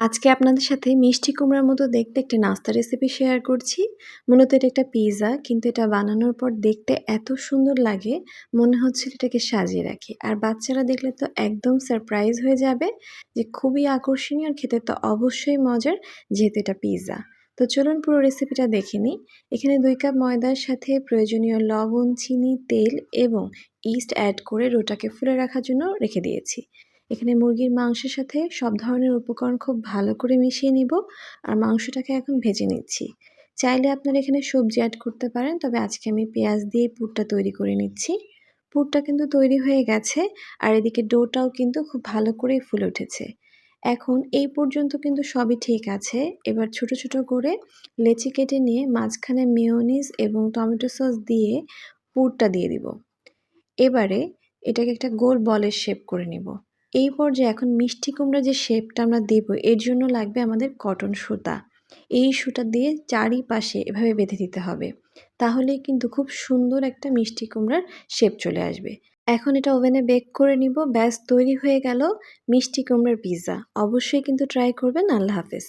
আজকে আপনাদের সাথে মিষ্টি কুমড়ার মতো দেখতে একটা নাস্তা রেসিপি শেয়ার করছি। মূলত এটা একটা পিৎজা, কিন্তু এটা বানানোর পর দেখতে এত সুন্দর লাগে, মনে হচ্ছিল এটাকে সাজিয়ে রাখি। আর বাচ্চারা দেখলে তো একদম সারপ্রাইজ হয়ে যাবে যে খুবই আকর্ষণীয়, আর খেতে তো অবশ্যই মজার, যেহেতু এটা পিৎজা। তো চলুন পুরো রেসিপিটা দেখে নিই। এখানে 2 কাপ ময়দার সাথে প্রয়োজনীয় লবণ, চিনি, তেল এবং ইস্ট অ্যাড করে ডোটাকে ফুলে রাখার জন্য রেখে দিয়েছি। এখানে মুরগির মাংসের সাথে সব ধরনের উপকরণ খুব ভালো করে মিশিয়ে নিব, আর মাংসটাকে এখন ভেজে নিচ্ছি। চাইলে আপনারা এখানে সবজি অ্যাড করতে পারেন, তবে আজকে আমি পেঁয়াজ দিয়ে পুরটা তৈরি করে নিচ্ছি। পুরটা কিন্তু তৈরি হয়ে গেছে, আর এদিকে ডোটাও কিন্তু খুব ভালো করেই ফুলে উঠেছে। এখন এই পর্যন্ত কিন্তু সবই ঠিক আছে। এবার ছোট ছোট করে লেচি কেটে নিয়ে মাঝখানে মেয়োনিজ এবং টমেটো সস দিয়ে পুরটা দিয়ে দিব। এবারে এটাকে একটা গোল বলের শেপ করে নিব। এই পর্যায়ে এখন মিষ্টি কুমড়ার যে শেপটা আমরা দেব, এর জন্য লাগবে আমাদের কটন সুতা। এই সুতা দিয়ে চারিপাশে এভাবে বেঁধে দিতে হবে। তাহলেই কিন্তু খুব সুন্দর একটা মিষ্টি কুমড়ার শেপ চলে আসবে। এখন এটা ওভেনে বেক করে নিব। ব্যাস তৈরি হয়ে গেল মিষ্টি কুমড়ার পিৎজা। অবশ্যই কিন্তু ট্রাই করবেন। আল্লাহ হাফেজ।